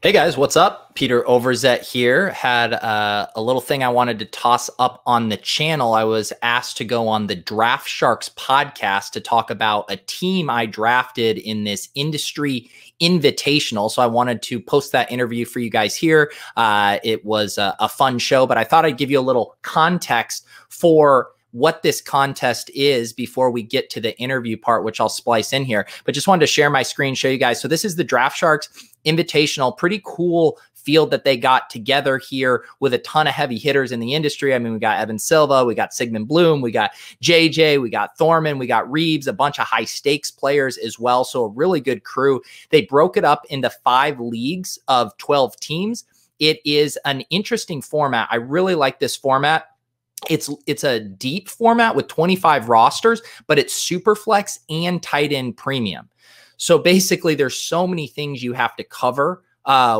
Hey guys, what's up? Peter Overzet here. Had a little thing I wanted to toss up on the channel. I was asked to go on the DraftSharks podcast to talk about a team I drafted in this industry invitational. So I wanted to post that interview for you guys here. It was a fun show, but I thought I'd give you a little context for what this contest is before we get to the interview part, which I'll splice in here. But just wanted to share my screen, show you guys. So this is the DraftSharks Invitational. Pretty cool field that they got together here with a ton of heavy hitters in the industry. I mean, we got Evan Silva, we got Sigmund Bloom, we got JJ, we got Thorman, we got Reeves, a bunch of high stakes players as well. So a really good crew. They broke it up into 5 leagues of 12 teams. It is an interesting format. I really like this format. It's a deep format with 25 rosters, but it's super flex and tight end premium. So basically there's so many things you have to cover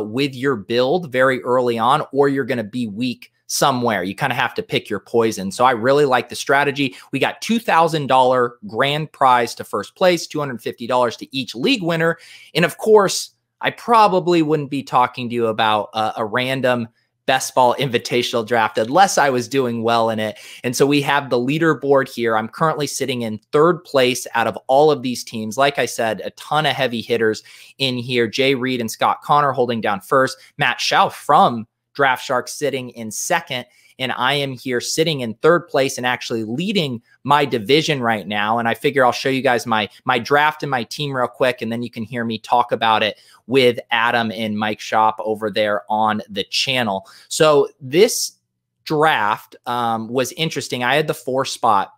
with your build very early on, or you're going to be weak somewhere. You kind of have to pick your poison. So I really like the strategy. We got $2,000 grand prize to first place, $250 to each league winner. And of course, I probably wouldn't be talking to you about a random best ball invitational draft unless I was doing well in it. And so we have the leaderboard here. I'm currently sitting in 3rd place out of all of these teams. Like I said, a ton of heavy hitters in here. Jay Reed and Scott Connor holding down 1st. Matt Schauf from DraftSharks sitting in 2nd. And I am here sitting in 3rd place and actually leading my division right now. And I figure I'll show you guys my draft and my team real quick, and then you can hear me talk about it with Adam and Mike Shop over there on the channel. So this draft was interesting. I had the 4 spot.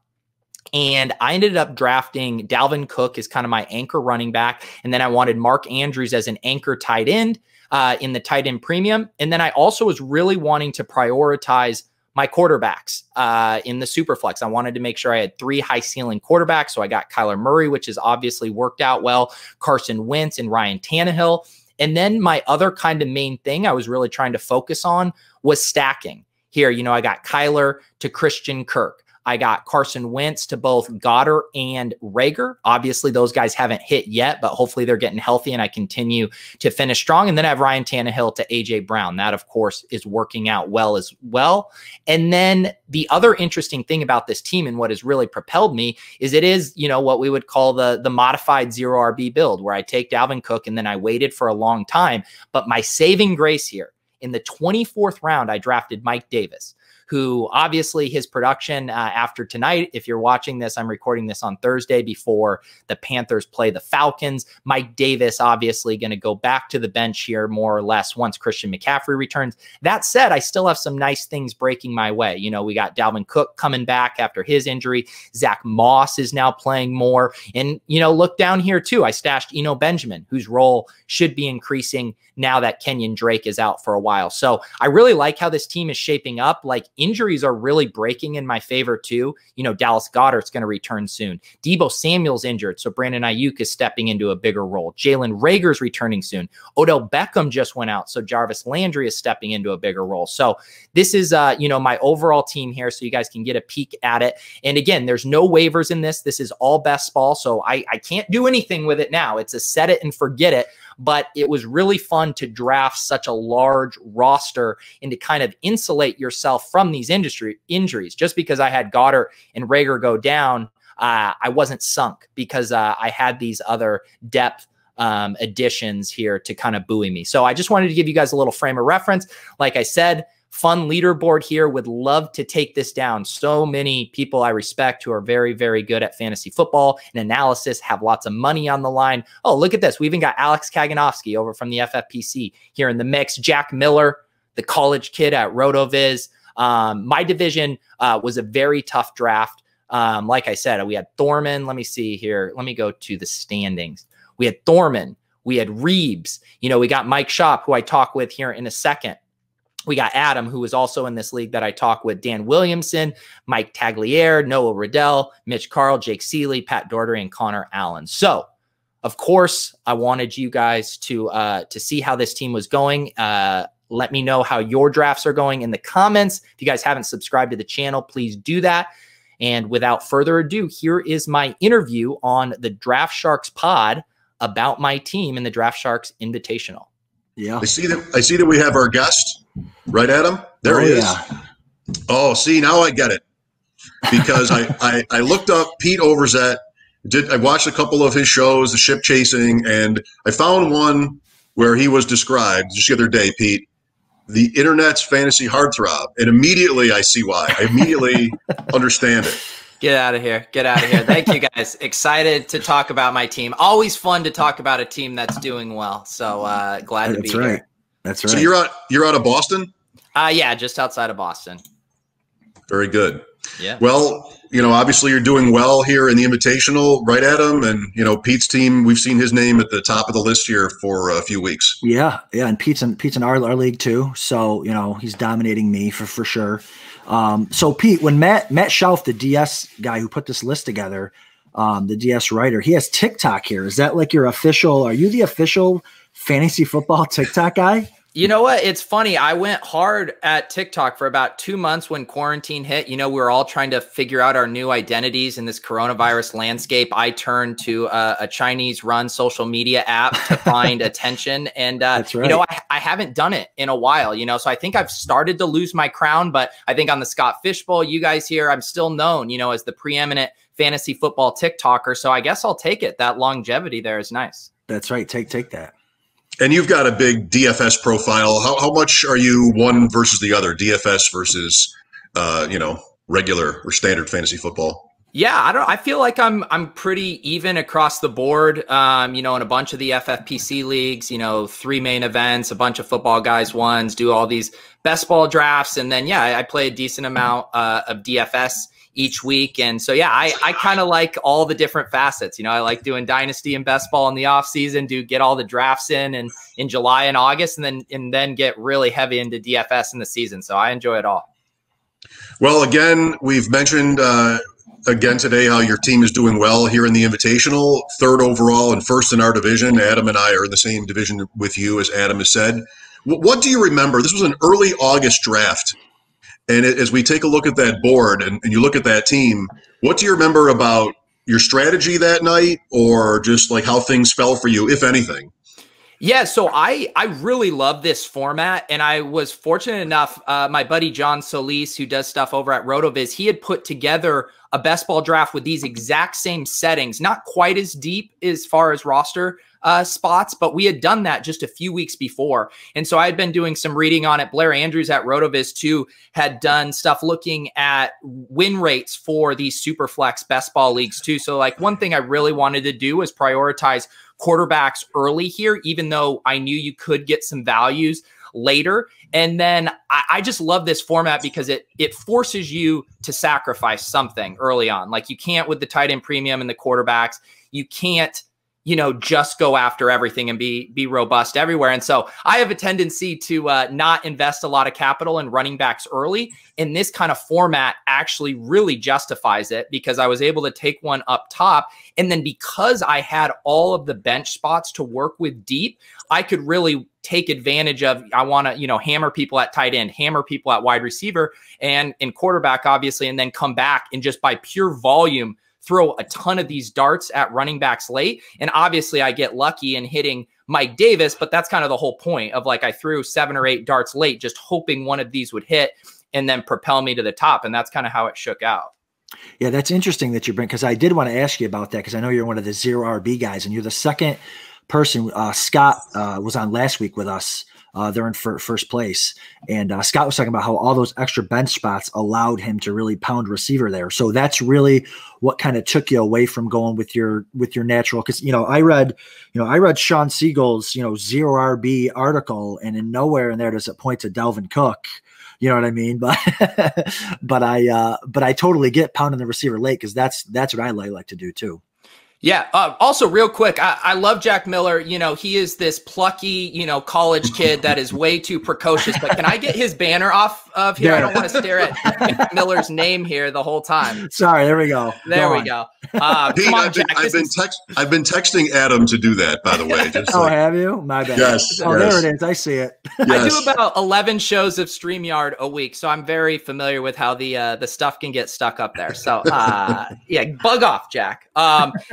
And I ended up drafting Dalvin Cook as kind of my anchor running back. And then I wanted Mark Andrews as an anchor tight end in the tight end premium. And then I also was really wanting to prioritize my quarterbacks in the Superflex. I wanted to make sure I had 3 high ceiling quarterbacks. So I got Kyler Murray, which has obviously worked out well, Carson Wentz and Ryan Tannehill. And then my other kind of main thing I was really trying to focus on was stacking. Here, you know, I got Kyler to Christian Kirk. I got Carson Wentz to both Goddard and Rager. Obviously, those guys haven't hit yet, but hopefully they're getting healthy and I continue to finish strong. And then I have Ryan Tannehill to A.J. Brown. That, of course, is working out well as well. And then the other interesting thing about this team and what has really propelled me is it is, you know, what we would call the modified 0 RB build, where I take Dalvin Cook and then I waited for a long time. But my saving grace here, in the 24th round, I drafted Mike Davis, who obviously his production after tonight, if you're watching this, I'm recording this on Thursday before the Panthers play the Falcons. Mike Davis obviously going to go back to the bench here more or less once Christian McCaffrey returns. That said, I still have some nice things breaking my way. You know, we got Dalvin Cook coming back after his injury. Zach Moss is now playing more. And, you know, look down here too. I stashed Eno Benjamin, whose role should be increasing now that Kenyon Drake is out for a while. So I really like how this team is shaping up. Like, injuries are really breaking in my favor too. You know, Dallas Goedert's going to return soon. Deebo Samuel's injured, so Brandon Ayuk is stepping into a bigger role. Jalen Reagor's returning soon. Odell Beckham just went out, so Jarvis Landry is stepping into a bigger role. So this is, you know, my overall team here, so you guys can get a peek at it. And again, there's no waivers in this. This is all best ball, so I can't do anything with it now. It's a set it and forget it. But it was really fun to draft such a large roster and to kind of insulate yourself from these injuries. Just because I had Goddard and Rager go down, I wasn't sunk because I had these other depth additions here to kind of buoy me. So I just wanted to give you guys a little frame of reference. Like I said, fun leaderboard here. Would love to take this down. So many people I respect who are very, very good at fantasy football and analysis, have lots of money on the line. Oh, look at this. We even got Alex Kaganovsky over from the FFPC here in the mix. Jack Miller, the college kid at RotoViz. My division was a very tough draft. Like I said, we had Thorman. Let me see here. Let me go to the standings. We had Thorman. We had Reeves. You know, we got Mike Shop, who I talk with here in a second. We got Adam, who was also in this league that I talk with, Dan Williamson, Mike Tagliere, Noah Riddell, Mitch Carl, Jake Seeley, Pat Daugherty, and Connor Allen. So, of course, I wanted you guys to see how this team was going. Let me know how your drafts are going in the comments. If you guys haven't subscribed to the channel, please do that. And without further ado, here is my interview on the DraftSharks pod about my team in the DraftSharks Invitational. Yeah. I see that we have our guest, right, Adam? There he is. Yeah. Oh, see, now I get it. Because I looked up Pete Overzet. I watched a couple of his shows, the ship chasing, and I found one where he was described just the other day, Pete, the internet's fantasy heartthrob. And immediately I see why. I immediately understand it. Get out of here. Get out of here. Thank you, guys. Excited to talk about my team. Always fun to talk about a team that's doing well. So glad to be here. That's right. So you're out of Boston? Yeah, just outside of Boston. Very good. Yeah. Well, obviously you're doing well here in the Invitational, right, Adam? And, Pete's team, we've seen his name at the top of the list here for a few weeks. Yeah. Yeah. And Pete's in our league too. So, he's dominating me for sure. So Pete, when Matt Schauf, the DS guy who put this list together, the DS writer, he has TikTok here. Is that like are you the official fantasy football TikTok guy? You know what? It's funny. I went hard at TikTok for about 2 months when quarantine hit. We were all trying to figure out our new identities in this coronavirus landscape. I turned to a Chinese-run social media app to find attention. And, That's right. I haven't done it in a while, so I think I've started to lose my crown. But I think on the Scott Fishbowl, you guys here, I'm still known, as the preeminent fantasy football TikToker. So I guess I'll take it. That longevity there is nice. That's right. Take that. And you've got a big DFS profile. How much are you one versus the other, DFS versus, regular or standard fantasy football? Yeah, I feel like I'm pretty even across the board. In a bunch of the FFPC leagues, 3 main events, a bunch of football guys ones, do all these best ball drafts, and then I play a decent amount of DFS each week. And so, I kind of like all the different facets. I like doing dynasty and best ball in the off season, get all the drafts in July and August, and then get really heavy into DFS in the season. So I enjoy it all. Well, again, we've mentioned again today how your team is doing well here in the Invitational, 3rd overall and 1st in our division. Adam and I are in the same division with you, as Adam has said. What do you remember? This was an early August draft. And as we take a look at that board and you look at that team, what do you remember about your strategy that night, or just like how things fell for you, if anything? Yeah, so I really love this format, and I was fortunate enough, my buddy John Solis, who does stuff over at RotoViz, he had put together a best ball draft with these exact same settings, not quite as deep as far as roster spots, but we had done that just a few weeks before. And so I had been doing some reading on it. Blair Andrews at RotoViz too had done stuff looking at win rates for these Superflex best ball leagues too. So like one thing I really wanted to do was prioritize quarterbacks early here, even though I knew you could get some values later. And then I just love this format because it forces you to sacrifice something early on. Like you can't with the tight end premium and the quarterbacks, you can't, just go after everything and be robust everywhere. And so I have a tendency to not invest a lot of capital in running backs early. And this kind of format actually really justifies it because I was able to take one up top. And then because I had all of the bench spots to work with deep, I could really take advantage of, I want to, hammer people at tight end, hammer people at wide receiver and in quarterback, obviously, and then come back and just by pure volume, throw a ton of these darts at running backs late. And obviously I get lucky in hitting Mike Davis, but that's kind of the whole point of like, I threw 7 or 8 darts late, just hoping one of these would hit and then propel me to the top. And that's kind of how it shook out. Yeah, that's interesting that you bring, because I did want to ask you about that, because I know you're one of the 0 RB guys and you're the second person. Scott was on last week with us. They're in first place. And Scott was talking about how all those extra bench spots allowed him to really pound receiver there. So that's really what kind of took you away from going with your natural. Because, I read Sean Siegel's, 0 RB article, and in nowhere in there does it point to Dalvin Cook. You know what I mean? But but I totally get pounding the receiver late, because that's what I like to do too. Yeah. Also, real quick, I love Jack Miller. He is this plucky, college kid that is way too precocious. But can I get his banner off of here? Yeah. I don't want to stare at Miller's name here the whole time. Sorry. There we go. There we go. Pete, I've been texting Adam to do that, by the way. Have you? My bad. Yes. Oh, yes. There it is. I see it. Yes. I do about 11 shows of StreamYard a week, so I'm very familiar with how the stuff can get stuck up there. So, yeah, bug off, Jack.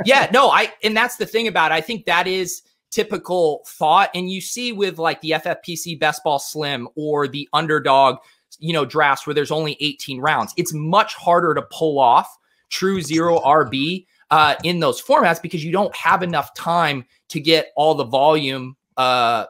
Yeah, no, and that's the thing about it. I think that is typical thought. And you see with like the FFPC Best Ball Slim or the Underdog, drafts where there's only 18 rounds, it's much harder to pull off true zero RB in those formats because you don't have enough time to get all the volume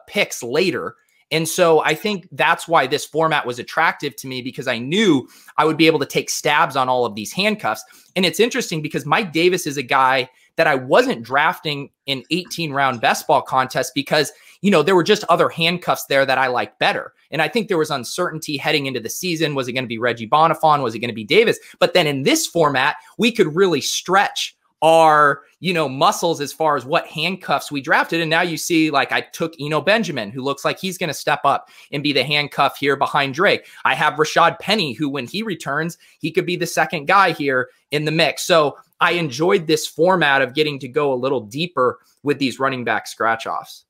picks later. And so I think that's why this format was attractive to me, because I knew I would be able to take stabs on all of these handcuffs. And it's interesting because Mike Davis is a guy that I wasn't drafting in 18-round best ball contests because, there were just other handcuffs there that I liked better. And I think there was uncertainty heading into the season. Was it going to be Reggie Bonifon? Was it going to be Davis? But then in this format, we could really stretch our, muscles as far as what handcuffs we drafted. And now you see, like, I took Eno Benjamin, who looks like he's going to step up and be the handcuff here behind Drake. I have Rashad Penny, who when he returns, he could be the second guy here in the mix. So I enjoyed this format of getting to go a little deeper with these running back scratch offs.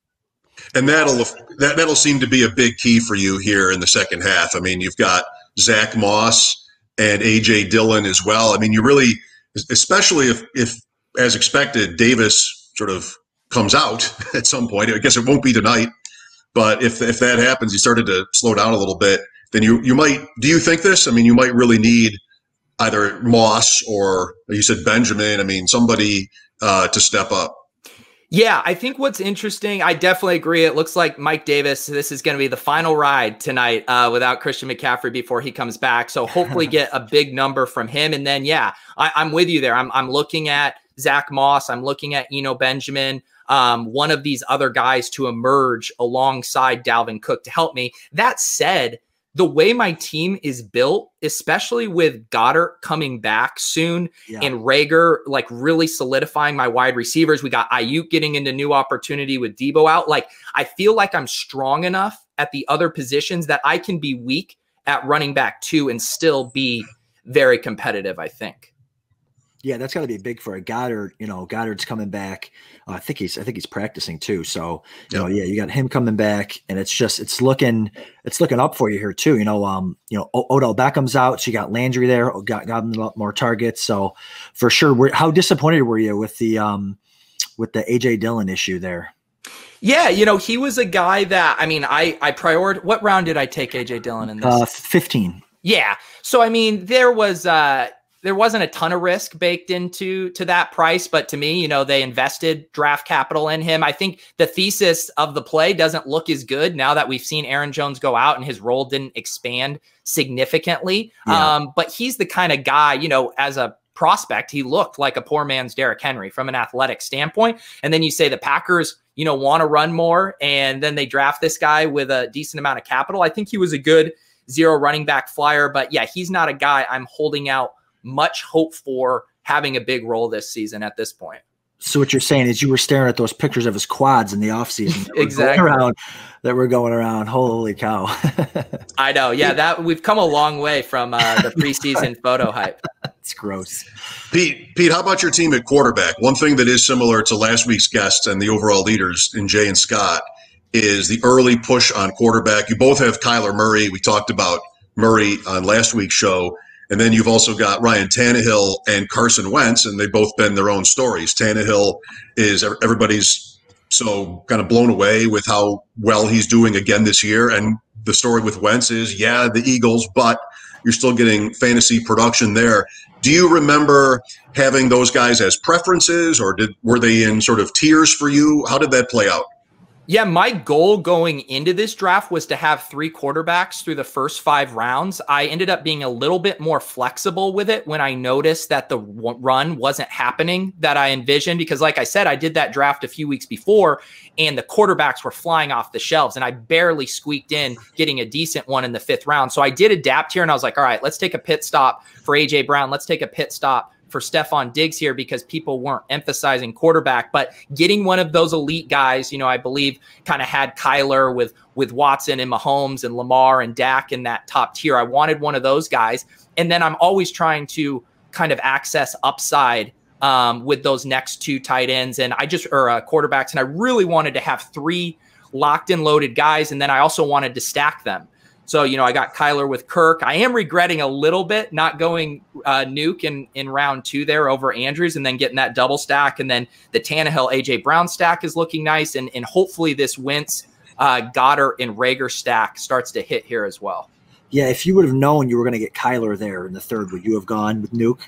And that'll seem to be a big key for you here in the second half. I mean, you've got Zach Moss and AJ Dillon as well. I mean, you really, especially if as expected, Davis sort of comes out at some point. I guess it won't be tonight, but if that happens, he started to slow down a little bit, then you might. Do you think this? I mean, you might really need either Moss or you said Benjamin. I mean, somebody to step up. Yeah, I think what's interesting, I definitely agree. It looks like Mike Davis, this is going to be the final ride tonight without Christian McCaffrey before he comes back. So hopefully get a big number from him. And then, yeah, I'm with you there. I'm looking at Zach Moss. I'm looking at Eno Benjamin, one of these other guys to emerge alongside Dalvin Cook to help me. That said, the way my team is built, especially with Goddard coming back soon and Rager like really solidifying my wide receivers. We got Ayuk getting into new opportunity with Debo out. Like, I feel like I'm strong enough at the other positions that I can be weak at running back too and still be very competitive, I think. Yeah, that's got to be big for a Goddard. Goddard's coming back. I think he's practicing too. So you got him coming back, and it's looking up for you here too. Odell Beckham's out, so you got Landry there. Got him a lot more targets. So for sure, how disappointed were you with the AJ Dillon issue there? Yeah, he was a guy that I prioritized. What round did I take AJ Dillon in this? 15. Yeah. So there wasn't a ton of risk baked into that price, but to me, they invested draft capital in him. I think the thesis of the play doesn't look as good now that we've seen Aaron Jones go out and his role didn't expand significantly. Yeah. But he's the kind of guy, as a prospect, he looked like a poor man's Derrick Henry from an athletic standpoint. And then you say the Packers, want to run more, and then they draft this guy with a decent amount of capital. I think he was a good zero running back flyer, but yeah, he's not a guy I'm holding out much hope for having a big role this season at this point. So what you're saying is you were staring at those pictures of his quads in the offseason that were going around. Holy cow. I know. Yeah, that we've come a long way from the preseason photo hype. It's gross. Pete, how about your team at quarterback? One thing that is similar to last week's guests and the overall leaders in Jay and Scott is the early push on quarterback. You both have Kyler Murray. We talked about Murray on last week's show. And then you've also got Ryan Tannehill and Carson Wentz, and they've both been their own stories. Tannehill is everybody's so kind of blown away with how well he's doing again this year. And the story with Wentz is, the Eagles, but you're still getting fantasy production there. Do you remember having those guys as preferences, or were they in sort of tiers for you? How did that play out? Yeah, my goal going into this draft was to have 3 quarterbacks through the first 5 rounds. I ended up being a little bit more flexible with it when I noticed that the run wasn't happening that I envisioned, because like I said, I did that draft a few weeks before and the quarterbacks were flying off the shelves and I barely squeaked in getting a decent one in the 5th round. So I did adapt here and I was like, all right, let's take a pit stop for AJ Brown. Let's take a pit stop for Stephon Diggs here because people weren't emphasizing quarterback, but getting one of those elite guys, I believe kind of had Kyler with Watson and Mahomes and Lamar and Dak in that top tier. I wanted one of those guys. And then I'm always trying to kind of access upside with those next 2 tight ends and quarterbacks. And I really wanted to have 3 locked and loaded guys. And then I also wanted to stack them. So, you know, I got Kyler with Kirk. I am regretting a little bit not going Nuke in round 2 there over Andrews and then getting that double stack. And then the Tannehill AJ Brown stack is looking nice. And hopefully this Wentz, Goddard, and Rager stack starts to hit here as well. Yeah, if you would have known you were going to get Kyler there in the 3rd, would you have gone with Nuke?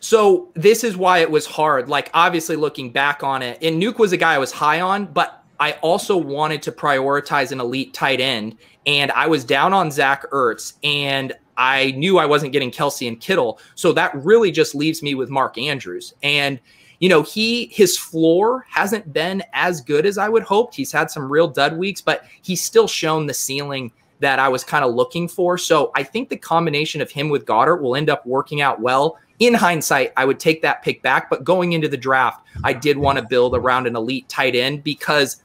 So this is why it was hard. Like, obviously looking back on it, and Nuke was a guy I was high on, but I also wanted to prioritize an elite tight end. And I was down on Zach Ertz, and I knew I wasn't getting Kelsey and Kittle. So that really just leaves me with Mark Andrews. And, you know, his floor hasn't been as good as I would hoped. He's had some real dud weeks, but he's still shown the ceiling that I was kind of looking for. So I think the combination of him with Goddard will end up working out well. In hindsight, I would take that pick back. But going into the draft, I did want to build around an elite tight end because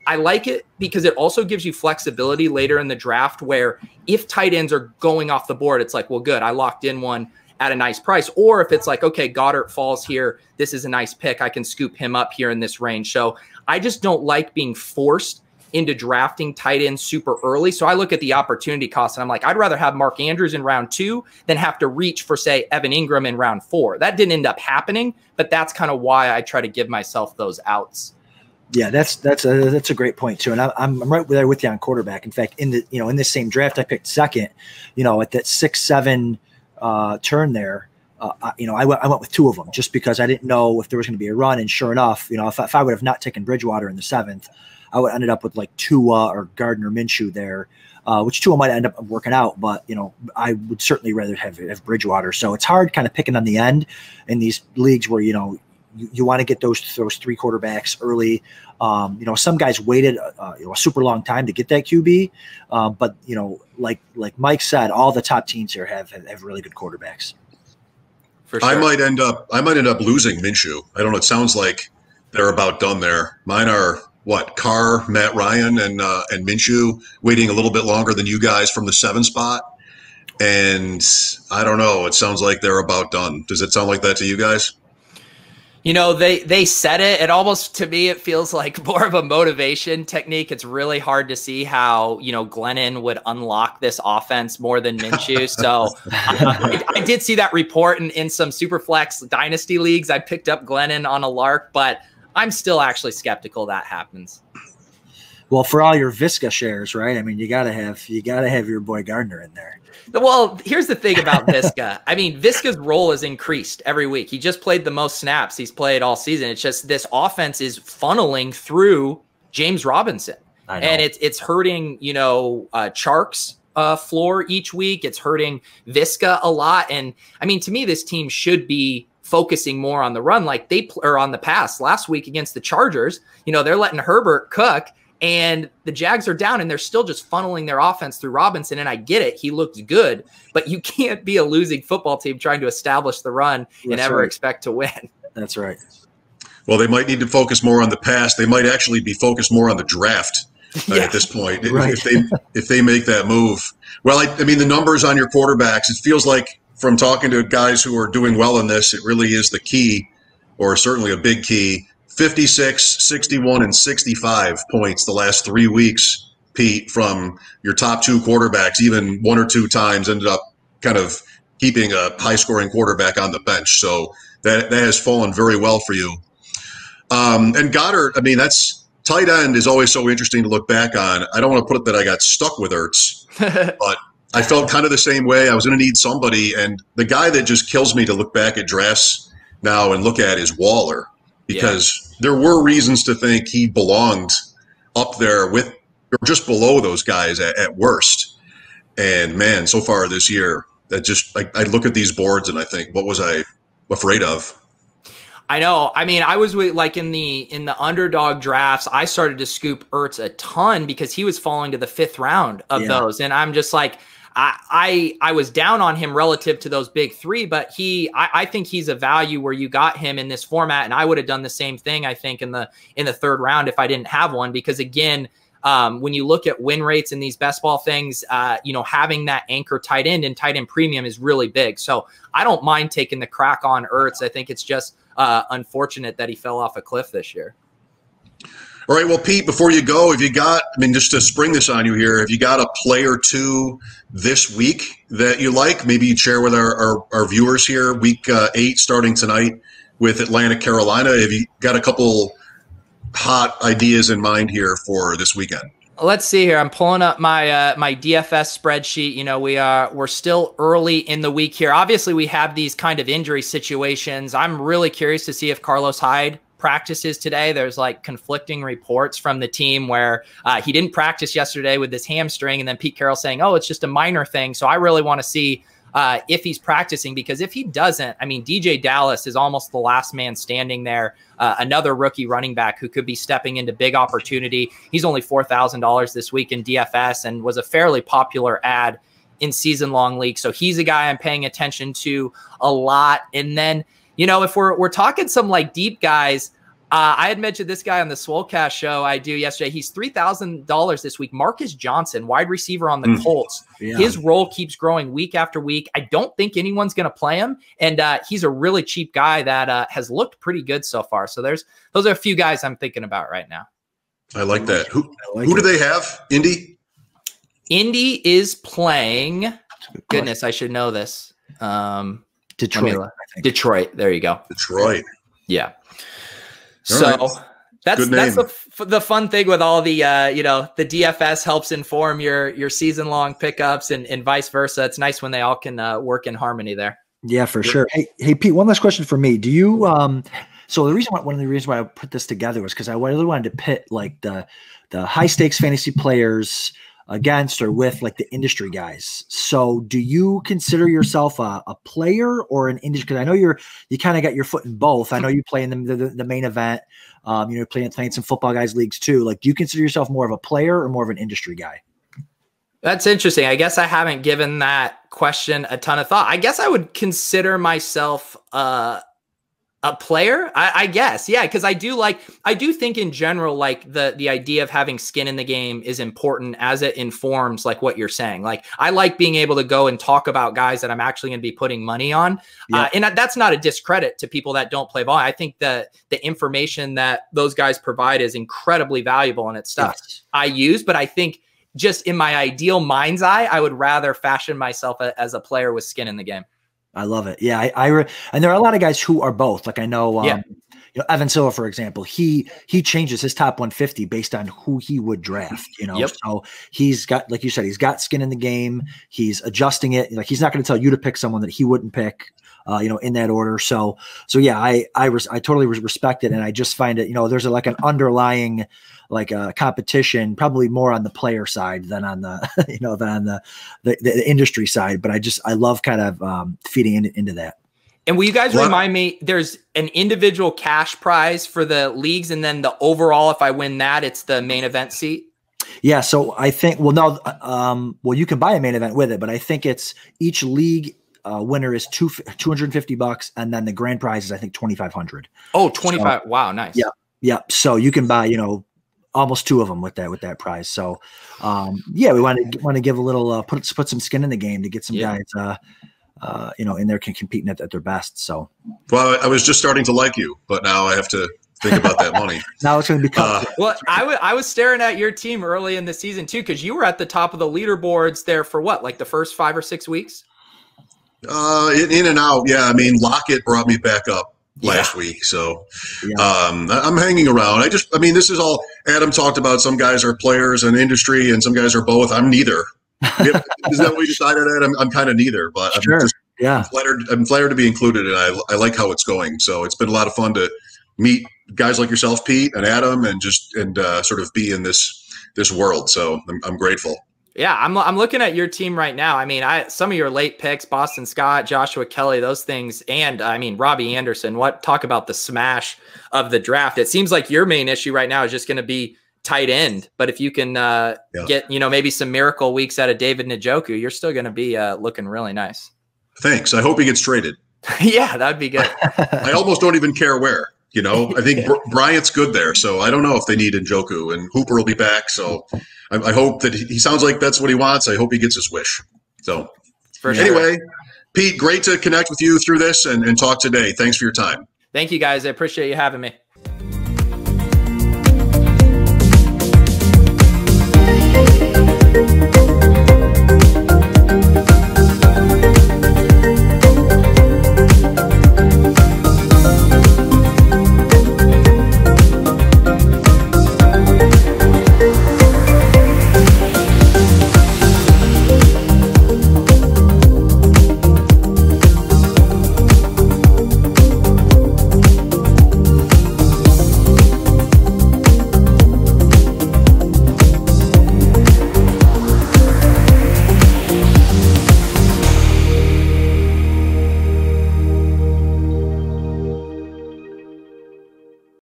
I like it, because it also gives you flexibility later in the draft where if tight ends are going off the board, it's like, well, good, I locked in one at a nice price. Or if it's like, okay, Goddard falls here, this is a nice pick, I can scoop him up here in this range. So I just don't like being forced into drafting tight ends super early. So I look at the opportunity cost and I'm like, I'd rather have Mark Andrews in round 2 than have to reach for, say, Evan Ingram in round 4. That didn't end up happening, but that's kind of why I try to give myself those outs. Yeah, that's a great point too, and I'm right there with you on quarterback. In fact, in this same draft, I picked second. You know, at that 6-7 turn there, I went with 2 of them just because I didn't know if there was going to be a run. And sure enough, you know, if I would have not taken Bridgewater in the 7th, I would have ended up with like Tua or Gardner Minshew there, which Tua might end up working out. But you know, I would certainly rather have Bridgewater. So it's hard kind of picking on the end in these leagues where you want to get those 3 quarterbacks early. You know, some guys waited a super long time to get that QB. But you know, like Mike said, all the top teams here have really good quarterbacks. For sure. I might end up losing Minshew. I don't know. It sounds like they're about done there. Mine are Carr, Matt Ryan, and Minshew waiting a little bit longer than you guys from the 7 spot. And I don't know. It sounds like they're about done. Does it sound like that to you guys? You know, they said it. It almost, to me, it feels like more of a motivation technique. It's really hard to see how, you know, Glennon would unlock this offense more than Minshew. So I did see that report in some Superflex Dynasty leagues. I picked up Glennon on a lark, but I'm still actually skeptical that happens. Well, for all your Visca shares, right? I mean, you gotta have your boy Gardner in there. Well, here's the thing about Visca. I mean, Visca's role is increased every week. He just played the most snaps he's played all season. It's just this offense is funneling through James Robinson. And it's hurting, you know, Chark's floor each week. It's hurting Visca a lot. And I mean, to me, this team should be focusing more on the run like or on the pass. Last week against the Chargers, you know, they're letting Herbert cook. And the Jags are down, and they're still just funneling their offense through Robinson. And I get it. He looks good. But you can't be a losing football team trying to establish the run and ever expect to win. That's right. Well, they might need to focus more on the pass. They might actually be focused more on the draft at this point if they make that move. Well, I mean, the numbers on your quarterbacks, it feels like from talking to guys who are doing well in this, it really is the key, or certainly a big key. 56, 61, and 65 points the last 3 weeks, Pete, from your top 2 quarterbacks, even 1 or 2 times ended up kind of keeping a high-scoring quarterback on the bench. So that has fallen very well for you. And Goddard, I mean, that's tight end is always so interesting to look back on. I don't want to put it that I got stuck with Ertz, but I felt kind of the same way. I was going to need somebody. And the guy that just kills me to look back at drafts now and look at is Waller. Because there were reasons to think he belonged up there with or just below those guys at worst. And man, so far this year, that just I look at these boards and I think, what was I afraid of? I know. I mean, I was like in the underdog drafts, I started to scoop Ertz a ton because he was falling to the 5th round of those. And I'm just like, I was down on him relative to those big 3, but I think he's a value where you got him in this format. And I would have done the same thing, I think, in the 3rd round if I didn't have one, because again, when you look at win rates in these best ball things, you know, having that anchor tight end and tight end premium is really big. So I don't mind taking the crack on Ertz. I think it's just unfortunate that he fell off a cliff this year. All right. Well, Pete, before you go, have you got, I mean, just to spring this on you here, have you got a play or two this week that you like? Maybe you'd share with our viewers here. Week 8 starting tonight with Atlanta, Carolina. Have you got a couple hot ideas in mind here for this weekend? Let's see here. I'm pulling up my my DFS spreadsheet. You know, we're still early in the week here. Obviously, we have these kind of injury situations. I'm really curious to see if Carlos Hyde practices today. There's like conflicting reports from the team where he didn't practice yesterday with this hamstring, and then Pete Carroll saying, "Oh, it's just a minor thing." So I really want to see if he's practicing, because if he doesn't, I mean, DJ Dallas is almost the last man standing there. Another rookie running back who could be stepping into big opportunity. He's only $4,000 this week in DFS and was a fairly popular ad in season-long league. So he's a guy I'm paying attention to a lot. And then, you know, if we're talking some like deep guys, I had mentioned this guy on the Swolecast show I do yesterday. He's $3,000 this week. Marcus Johnson, wide receiver on the Colts. Yeah. His role keeps growing week after week. I don't think anyone's going to play him. And he's a really cheap guy that has looked pretty good so far. So those are a few guys I'm thinking about right now. I like that. Who do they have? Indy? Indy is playing. Goodness, I should know this. Detroit. Detroit. There you go. Detroit. Yeah. So that's the fun thing with all the you know, the DFS helps inform your season long pickups and vice versa. It's nice when they all can work in harmony there. Yeah, for sure. Hey Pete, one last question for me. Do you so one of the reasons why I put this together was because I really wanted to pit like the high stakes fantasy players against or with like the industry guys. So do you consider yourself a player or an industry? Because I know you kind of got your foot in both. I know you play in the main event. You know, playing some football guys leagues too. Like, do you consider yourself more of a player or more of an industry guy? That's interesting. I guess I haven't given that question a ton of thought. I guess I would consider myself a player, I guess. Yeah. Cause I do think in general, like the idea of having skin in the game is important as it informs like what you're saying. Like, I like being able to go and talk about guys that I'm actually going to be putting money on. Yeah. And that's not a discredit to people that don't play ball. I think that the information that those guys provide is incredibly valuable, and it's stuff I use, but I think just in my ideal mind's eye, I would rather fashion myself as a player with skin in the game. I love it. Yeah. And there are a lot of guys who are both. Like I know, you know, Evan Silva, for example, he changes his top 150 based on who he would draft, you know? So he's got, like you said, he's got skin in the game. He's adjusting it. Like, he's not going to tell you to pick someone that he wouldn't pick, you know, in that order. So yeah, I totally respect it. And I just find it, you know, there's like an underlying, like a competition, probably more on the player side than on the, you know, than on the industry side. But I love kind of feeding into that. And will you guys remind me, there's an individual cash prize for the leagues, and then the overall, if I win that, it's the main event seat? Yeah. So I think, well, no, well, you can buy a main event with it, but I think it's each league winner is $250, and then the grand prize is, I think, $2,500. Oh, 25. So, wow. Nice. Yeah. Yeah. So you can buy, you know, almost 2 of them with that prize. So, yeah, we want to give a little, put some skin in the game to get some guys, you know, in there competing at their best. So, well, I was just starting to like you, but now I have to think about that money. Now it's going to become. Well, I was staring at your team early in the season too, because you were at the top of the leaderboards there for what, like the first 5 or 6 weeks? In and out. Yeah. I mean, Lockett brought me back up last week. So I'm hanging around. I mean, this is all Adam talked about. Some guys are players in industry and some guys are both. I'm neither. Is that what we decided at? I'm kind of neither, but I'm flattered to be included, and I like how it's going. So it's been a lot of fun to meet guys like yourself, Pete, and Adam, and sort of be in this world. So I'm grateful. Yeah, I'm looking at your team right now. I mean, some of your late picks, Boston Scott, Joshua Kelly, those things, and I mean, Robbie Anderson. Talk about the smash of the draft. It seems like your main issue right now is just going to be tight end. But if you can get, you know, maybe some miracle weeks out of David Njoku, you're still going to be looking really nice. Thanks. I hope he gets traded. Yeah, that'd be good. I almost don't even care where. You know, I think Bryant's good there, so I don't know if they need Njoku, and Hooper will be back. So I hope that he sounds like that's what he wants. I hope he gets his wish. So anyway, Pete, great to connect with you through this and talk today. Thanks for your time. Thank you, guys. I appreciate you having me.